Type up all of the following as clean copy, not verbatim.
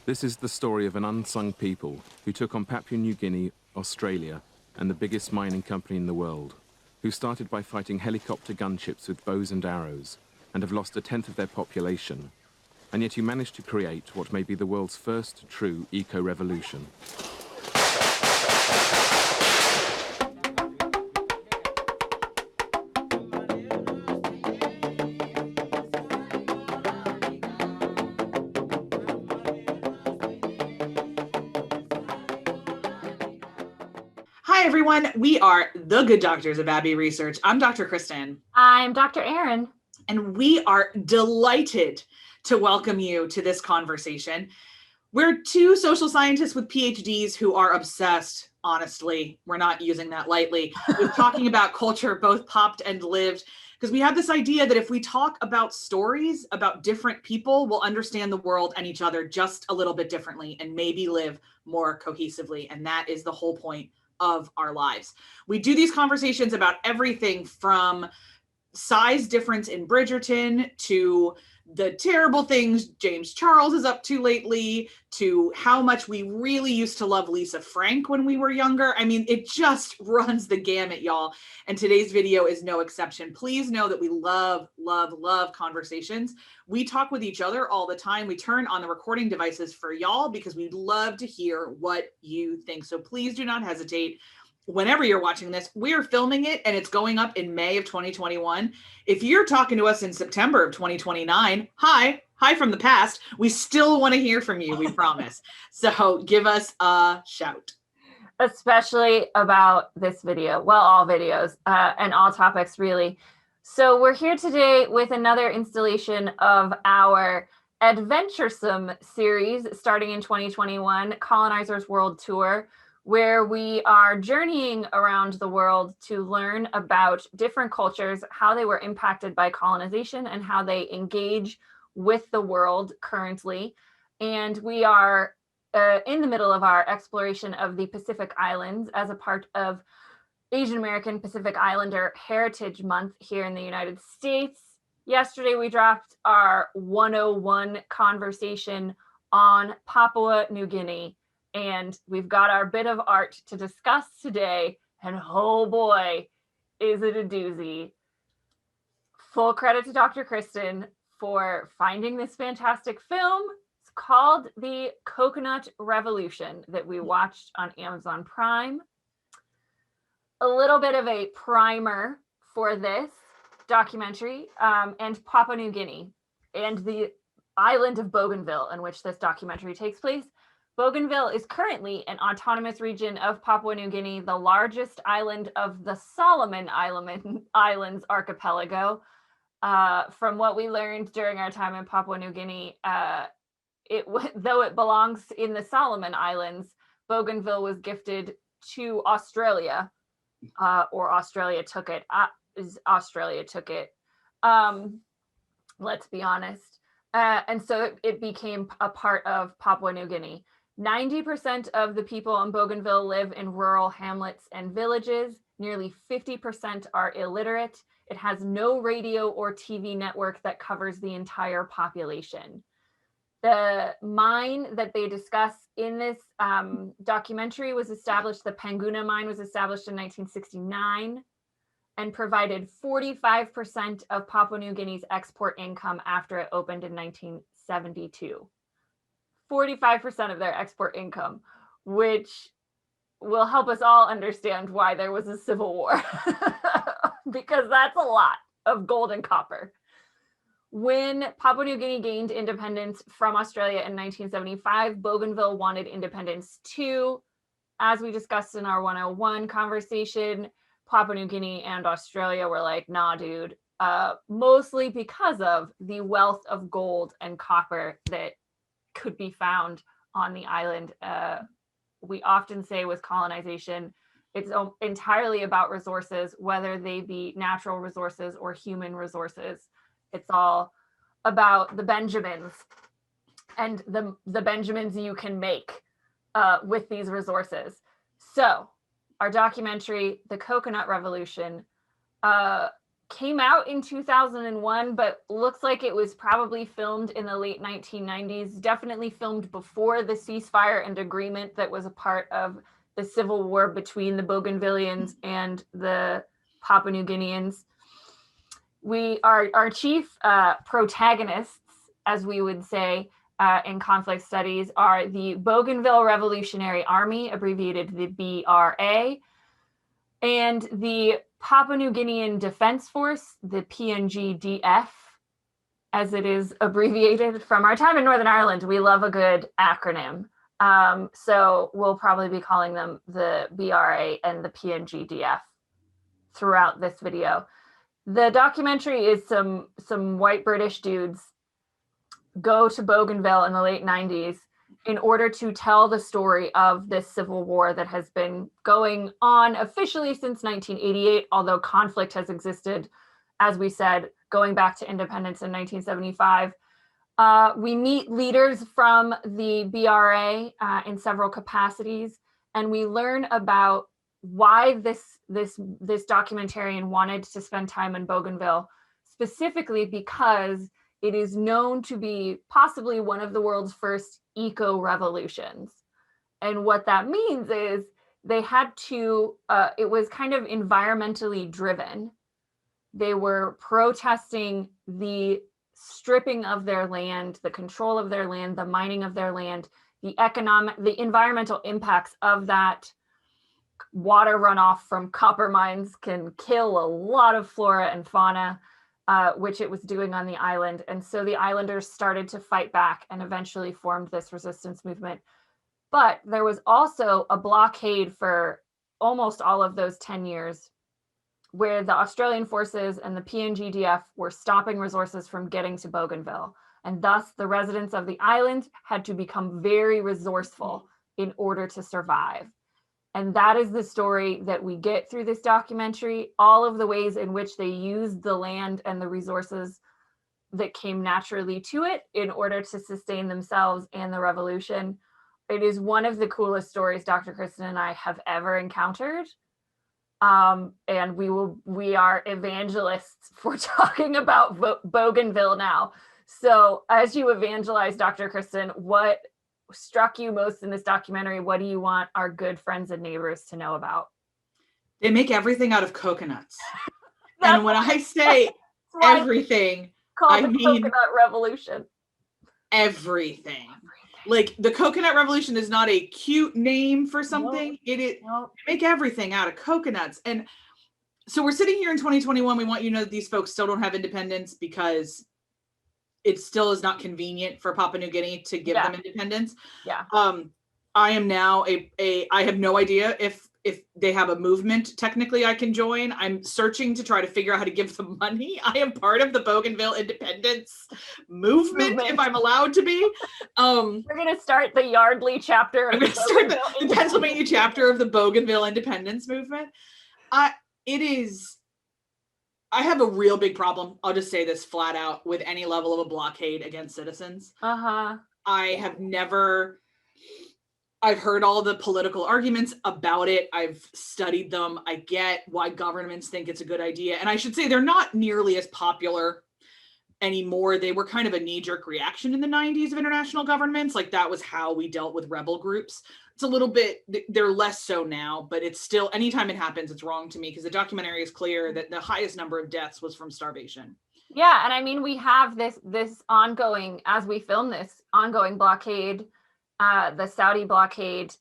This is the story of an unsung people who took on Papua New Guinea, Australia, and the biggest mining company in the world, who started by fighting helicopter gunships with bows and arrows, and have lost 1/10 of their population. And yet you managed to create what may be the world's first true eco-revolution. Hi, everyone. We are the Good Doctors of Abbey Research. I'm Dr. Kristen. I'm Dr. Erin. And we are delighted to welcome you to this conversation. We're two social scientists with PhDs who are obsessed, honestly, we're not using that lightly, with talking about culture, both popped and lived, because we have this idea that if we talk about stories about different people, we'll understand the world and each other just a little bit differently and maybe live more cohesively. And that is the whole point of our lives. We do these conversations about everything from size difference in Bridgerton to the terrible things James Charles is up to lately, to how much we really used to love Lisa Frank when we were younger. I mean, it just runs the gamut, y'all. And today's video is no exception. Please know that we love, love, love conversations. We talk with each other all the time. We turn on the recording devices for y'all because we'd love to hear what you think. So please do not hesitate. Whenever you're watching this, we're filming it and it's going up in May of 2021. If you're talking to us in September of 2029, hi from the past. We still want to hear from you, we promise. So give us a shout. Especially about this video. Well, all videos and all topics, really. So we're here today with another installation of our adventuresome series starting in 2021, Colonizer's World Tour, where we are journeying around the world to learn about different cultures, how they were impacted by colonization and how they engage with the world currently. And we are in the middle of our exploration of the Pacific Islands as a part of Asian American Pacific Islander Heritage Month here in the United States. Yesterday, we dropped our 101 conversation on Papua New Guinea. And we've got our bit of art to discuss today. And oh boy, is it a doozy. Full credit to Dr. Kristen for finding this fantastic film. It's called The Coconut Revolution that we watched on Amazon Prime. A little bit of a primer for this documentary and Papua New Guinea and the island of Bougainville in which this documentary takes place. Bougainville is currently an autonomous region of Papua New Guinea, the largest island of the Solomon Islands archipelago. From what we learned during our time in Papua New Guinea, though it belongs in the Solomon Islands, Bougainville was gifted to Australia, or Australia took it. Let's be honest. And so it became a part of Papua New Guinea. 90% of the people in Bougainville live in rural hamlets and villages. Nearly 50% are illiterate. It has no radio or TV network that covers the entire population. The mine that they discuss in this documentary was established, the Panguna mine was established in 1969 and provided 45% of Papua New Guinea's export income after it opened in 1972. 45% of their export income, which will help us all understand why there was a civil war, because that's a lot of gold and copper. When Papua New Guinea gained independence from Australia in 1975, Bougainville wanted independence too. As we discussed in our 101 conversation, Papua New Guinea and Australia were like, nah, dude, mostly because of the wealth of gold and copper that could be found on the island. We often say with colonization, it's entirely about resources, whether they be natural resources or human resources. It's all about the Benjamins and the Benjamins you can make with these resources. So our documentary, The Coconut Revolution, came out in 2001, but looks like it was probably filmed in the late 1990s, definitely filmed before the ceasefire and agreement that was a part of the civil war between the Bougainvillians and the Papua New Guineans. Our chief protagonists, as we would say in conflict studies, are the Bougainville Revolutionary Army, abbreviated the BRA, and the Papua New Guinean Defense Force, the PNGDF, as it is abbreviated. From our time in Northern Ireland, we love a good acronym. So we'll probably be calling them the BRA and the PNGDF throughout this video. The documentary is some white British dudes go to Bougainville in the late 90s in order to tell the story of this civil war that has been going on officially since 1988, although conflict has existed, as we said, going back to independence in 1975. We meet leaders from the BRA in several capacities, and we learn about why this documentarian wanted to spend time in Bougainville, specifically because it is known to be possibly one of the world's first eco-revolutions. And what that means is they had to, it was kind of environmentally driven. They were protesting the stripping of their land, the control of their land, the mining of their land, the environmental impacts of that. Water runoff from copper mines can kill a lot of flora and fauna, which it was doing on the island. And so the islanders started to fight back and eventually formed this resistance movement. But there was also a blockade for almost all of those 10 years where the Australian forces and the PNGDF were stopping resources from getting to Bougainville. And thus the residents of the island had to become very resourceful in order to survive. And that is the story that we get through this documentary, all of the ways in which they used the land and the resources that came naturally to it in order to sustain themselves and the revolution. It is one of the coolest stories Dr. Kristen and I have ever encountered. And we are evangelists for talking about Bougainville now. So as you evangelize, Dr. Kristen, what struck you most in this documentary? What do you want our good friends and neighbors to know about? They make everything out of coconuts. And when I say everything, I mean coconut revolution. Everything. Like the coconut revolution is not a cute name for something. Nope. It is Nope. make everything out of coconuts. And so we're sitting here in 2021. We want you to know that these folks still don't have independence because it still is not convenient for Papua New Guinea to give them independence. Yeah. I am now I have no idea if they have a movement technically I can join. I'm searching to try to figure out how to give them money. I am part of the Bougainville independence movement. If I'm allowed to be. We're going to start the Yardley chapter. I'm going to start the Pennsylvania chapter of the Bougainville independence movement. I have a real big problem. I'll just say this flat out with any level of a blockade against citizens. I've heard all the political arguments about it. I've studied them. I get why governments think it's a good idea. And I should say they're not nearly as popular anymore. They were kind of a knee-jerk reaction in the 90s of international governments. Like that was how we dealt with rebel groups. It's a little bit, they're less so now, but it's still, anytime it happens, it's wrong to me because the documentary is clear that the highest number of deaths was from starvation. Yeah. And I mean, we have this ongoing, as we film this, ongoing blockade, the Saudi blockade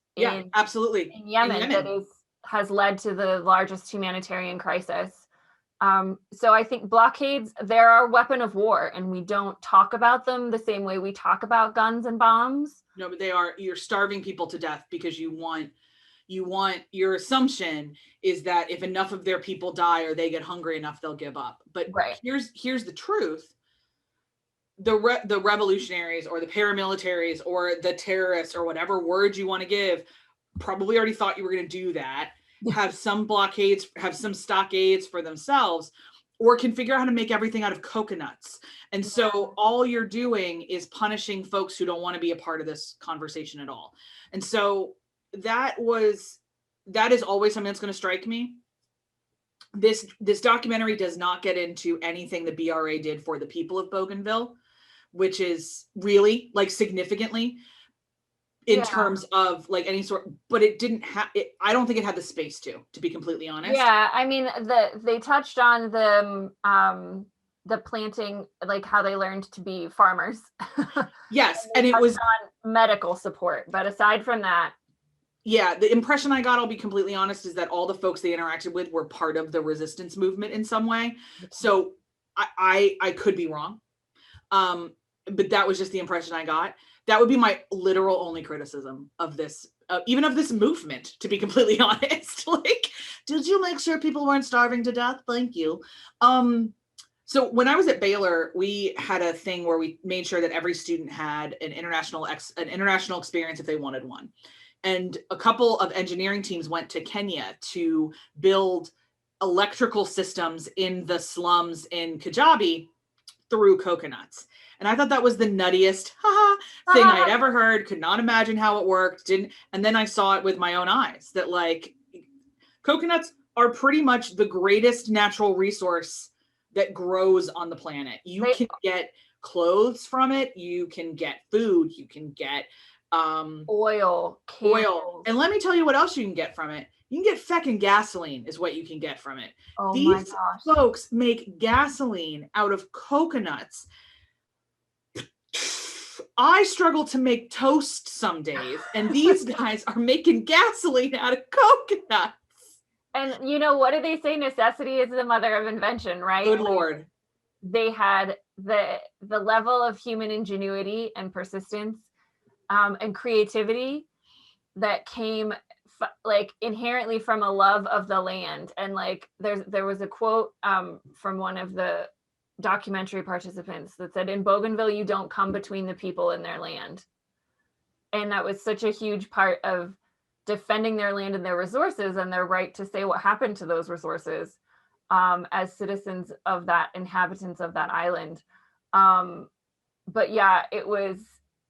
absolutely. in Yemen that has led to the largest humanitarian crisis. So I think blockades, they're our weapon of war, and we don't talk about them the same way we talk about guns and bombs. No, but you're starving people to death because you want, your assumption is that if enough of their people die or they get hungry enough, they'll give up. But here's the truth. The revolutionaries or the paramilitaries or the terrorists or whatever word you want to give probably already thought you were going to do that, have some blockades, have some stockades for themselves, or can figure out how to make everything out of coconuts. And so all you're doing is punishing folks who don't want to be a part of this conversation at all. And so that is always something that's going to strike me. this documentary does not get into anything the BRA did for the people of Bougainville, which is really like significantly in terms of like any sort, but it didn't have it. I don't think it had the space to be completely honest. Yeah, I mean, they touched on the planting, like how they learned to be farmers. Yes, and it was on medical support, but aside from that, yeah, the impression I got, I'll be completely honest, is that all the folks they interacted with were part of the resistance movement in some way. So I could be wrong, but that was just the impression I got. That would be my literal only criticism of this, even of this movement, to be completely honest. Like, did you make sure people weren't starving to death? Thank you. So when I was at Baylor, we had a thing where we made sure that every student had an international experience if they wanted one. And a couple of engineering teams went to Kenya to build electrical systems in the slums in Kajabi through coconuts. And I thought that was the nuttiest thing I'd ever heard. Could not imagine how it worked. And then I saw it with my own eyes that like coconuts are pretty much the greatest natural resource that grows on the planet. You can get clothes from it. You can get food. You can get oil. And let me tell you what else you can get from it. You can get feckin' gasoline is what you can get from it. Oh, these folks make gasoline out of coconuts. I struggle to make toast some days, and these guys are making gasoline out of coconuts. And you know, what do they say? Necessity is the mother of invention, right? Good Lord. They had the level of human ingenuity and persistence and creativity that came like inherently from a love of the land. And like there was a quote from one of the documentary participants that said, in Bougainville, you don't come between the people and their land. And that was such a huge part of defending their land and their resources and their right to say what happened to those resources as citizens of that, inhabitants of that island. But yeah,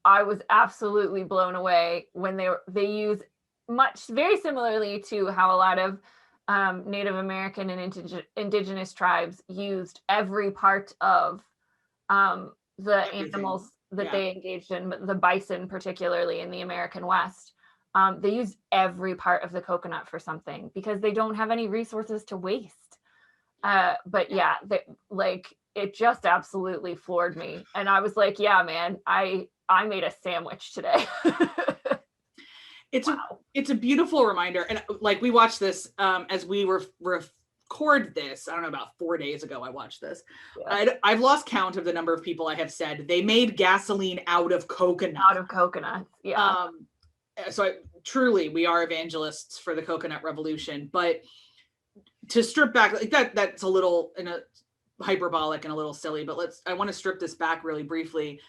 I was absolutely blown away when they use very similarly to how a lot of Native American and indigenous tribes used every part of the animals that they engaged in, the bison particularly in the American West. They use every part of the coconut for something because they don't have any resources to waste. But yeah, it just absolutely floored me. And I was like, yeah, man, I made a sandwich today. It's a beautiful reminder. And like we watched this as we record this, I don't know, about 4 days ago, I watched this. Yeah. I've lost count of the number of people I have said they made gasoline out of coconut. Out of coconuts, yeah. So truly, we are evangelists for the coconut revolution. But to strip back, like that's a little hyperbolic and a little silly. But I want to strip this back really briefly.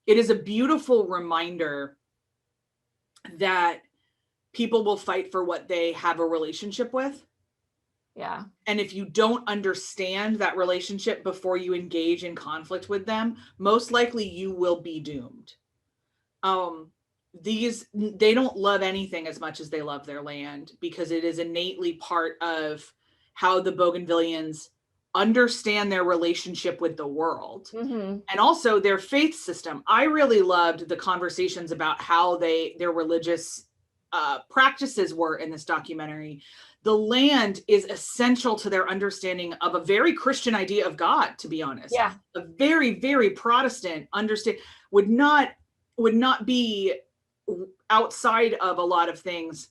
It is a beautiful reminder that people will fight for what they have a relationship with. Yeah. And if you don't understand that relationship before you engage in conflict with them, most likely you will be doomed. They don't love anything as much as they love their land because it is innately part of how the Bougainvillians understand their relationship with the world and also their faith system. I really loved the conversations about how their religious practices were in this documentary. The land is essential to their understanding of a very Christian idea of God, to be honest. Yeah. A very, very Protestant understand would not be outside of a lot of things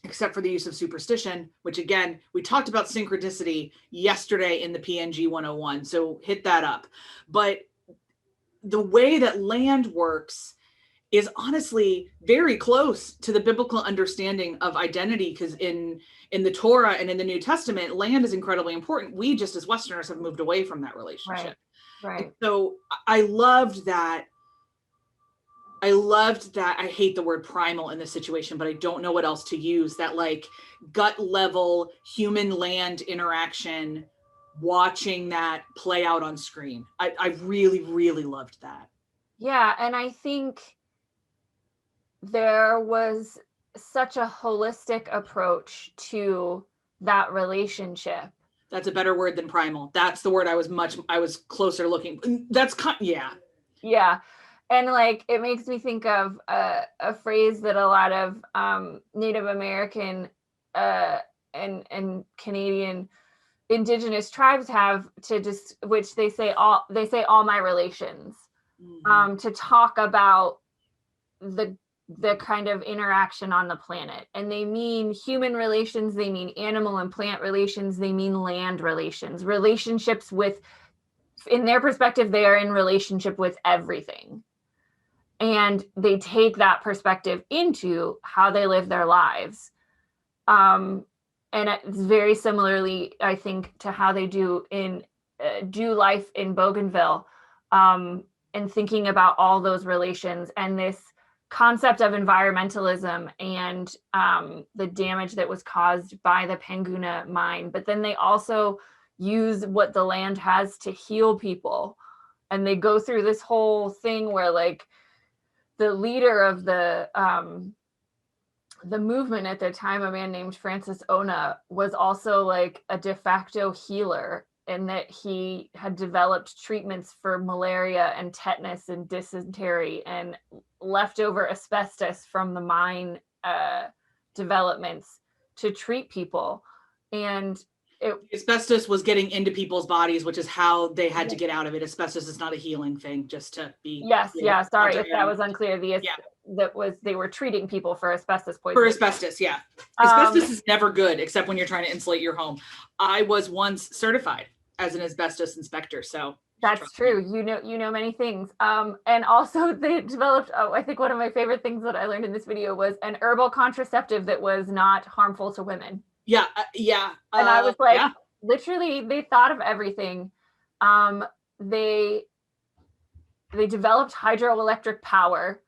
except for the use of superstition, which again, we talked about synchronicity yesterday in the PNG 101. So hit that up. But the way that land works is honestly very close to the biblical understanding of identity, because in the Torah and in the New Testament, land is incredibly important. We just as Westerners have moved away from that relationship. Right. So I loved that. I hate the word primal in this situation, but I don't know what else to use. That like gut level human land interaction, watching that play out on screen. I really, really loved that. Yeah. And I think there was such a holistic approach to that relationship. That's a better word than primal. That's the word I was closer looking. That's yeah. Yeah. And like, it makes me think of a phrase that a lot of Native American and Canadian indigenous tribes have to just, which they say all my relations, to talk about the kind of interaction on the planet. And they mean human relations, they mean animal and plant relations, they mean land relations, relationships with, in their perspective, they are in relationship with everything. And they take that perspective into how they live their lives. And it's very similarly, I think, to how they do life in Bougainville, and thinking about all those relations and this concept of environmentalism and the damage that was caused by the Panguna mine. But then they also use what the land has to heal people. And they go through this whole thing where, like, the leader of the movement at the time, a man named Francis Ona, was also like a de facto healer, in that he had developed treatments for malaria and tetanus and dysentery and leftover asbestos from the mine developments to treat people. And asbestos was getting into people's bodies, which is how they had to get out of it. Asbestos is not a healing thing, just to be. Sorry if that was unclear. They were treating people for asbestos poisoning. For asbestos, yeah. Asbestos is never good, except when you're trying to insulate your home. I was once certified as an asbestos inspector, so. That's true. You know many things. And also they developed, I think one of my favorite things that I learned in this video was an herbal contraceptive that was not harmful to women. Yeah. And I was like, literally, they thought of everything. They developed hydroelectric power,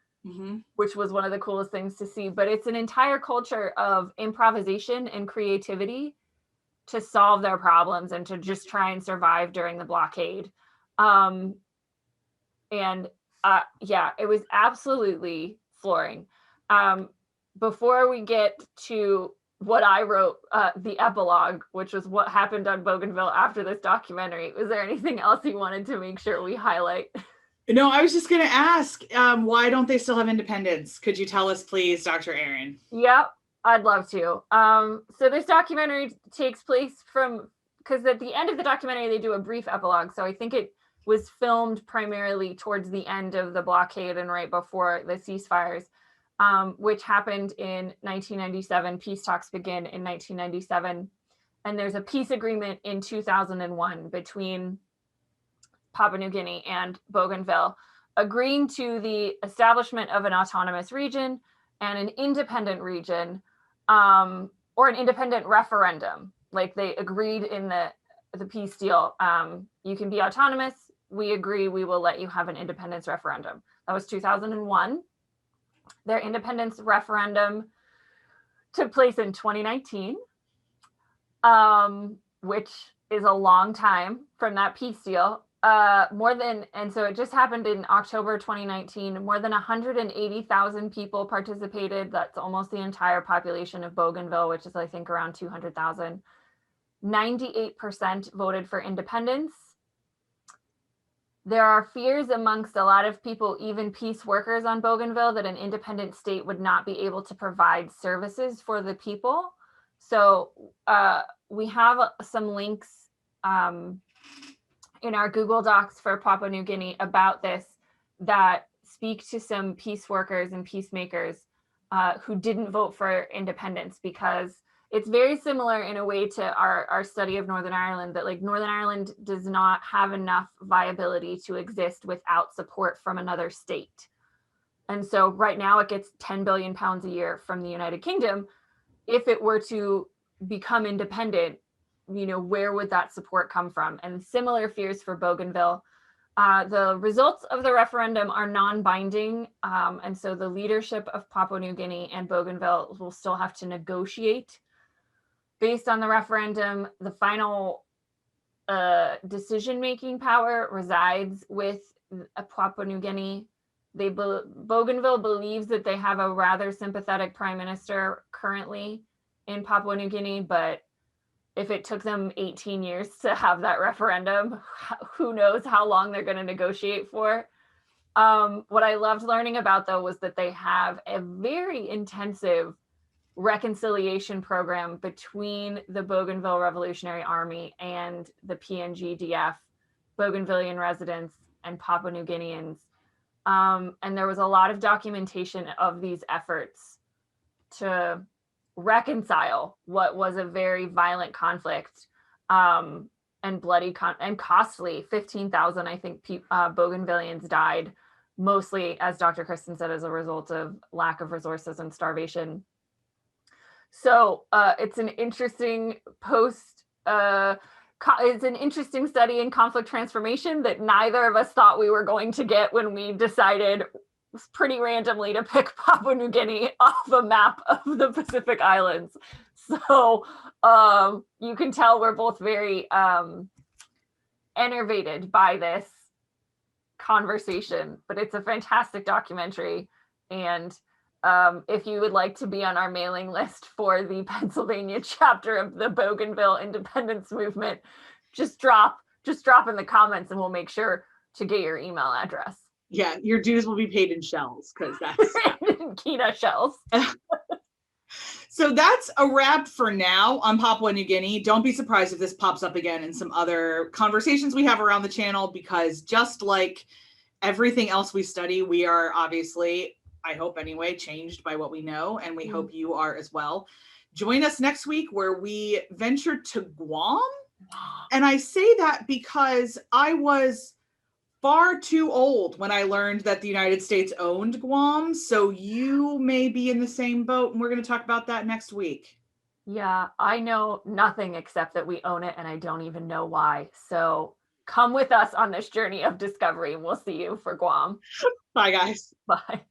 which was one of the coolest things to see. But it's an entire culture of improvisation and creativity to solve their problems and to just try and survive during the blockade. It was absolutely flooring. Before we get to what I wrote, the epilogue, which was what happened on Bougainville after this documentary, was there anything else you wanted to make sure we highlight? No, I was just going to ask, why don't they still have independence? Could you tell us, please, Dr. Aaron? Yep, I'd love to. So this documentary takes place because at the end of the documentary, they do a brief epilogue. So I think it was filmed primarily towards the end of the blockade and right before the ceasefires, which happened in 1997. Peace talks begin in 1997. And there's a peace agreement in 2001 between Papua New Guinea and Bougainville, agreeing to the establishment of an autonomous region and an independent region, or an independent referendum. Like, they agreed in the peace deal, you can be autonomous. We agree, we will let you have an independence referendum. That was 2001. Their independence referendum took place in 2019, which is a long time from that peace deal. So it just happened in October 2019. More than 180,000 people participated. That's almost the entire population of Bougainville, which is, I think, around 200,000. 98% voted for independence. There are fears amongst a lot of people, even peace workers on Bougainville, that an independent state would not be able to provide services for the people. So we have some links in our Google Docs for Papua New Guinea about this that speak to some peace workers and peacemakers who didn't vote for independence, because it's very similar in a way to our study of Northern Ireland, that like Northern Ireland does not have enough viability to exist without support from another state. And so right now it gets 10 billion pounds a year from the United Kingdom. If it were to become independent, where would that support come from? And similar fears for Bougainville. The results of the referendum are non-binding. And so the leadership of Papua New Guinea and Bougainville will still have to negotiate based on the referendum. The final decision-making power resides with Papua New Guinea. Bougainville believes that they have a rather sympathetic prime minister currently in Papua New Guinea, but if it took them 18 years to have that referendum, who knows how long they're going to negotiate for. What I loved learning about, though, was that they have a very intensive reconciliation program between the Bougainville Revolutionary Army and the PNGDF, Bougainvillean residents and Papua New Guineans. And there was a lot of documentation of these efforts to reconcile what was a very violent conflict, and bloody and costly. 15,000, I think, Bougainvilleans died, mostly, as Dr. Kristen said, as a result of lack of resources and starvation. So it's an interesting it's an interesting study in conflict transformation that neither of us thought we were going to get when we decided pretty randomly to pick Papua New Guinea off a map of the Pacific Islands. So you can tell we're both very enervated by this conversation, but it's a fantastic documentary. And if you would like to be on our mailing list for the Pennsylvania chapter of the Bougainville independence movement, just drop in the comments and we'll make sure to get your email address. Yeah, your dues will be paid in shells, because that's Kina shells. So that's a wrap for now on Papua New Guinea. Don't be surprised if this pops up again in some other conversations we have around the channel, because just like everything else we study, we are obviously, I hope anyway, changed by what we know, and we hope you are as well. Join us next week where we venture to Guam. And I say that because I was far too old when I learned that the United States owned Guam. So you may be in the same boat, and we're going to talk about that next week. Yeah, I know nothing except that we own it, and I don't even know why. So come with us on this journey of discovery, and we'll see you for Guam. Bye, guys. Bye.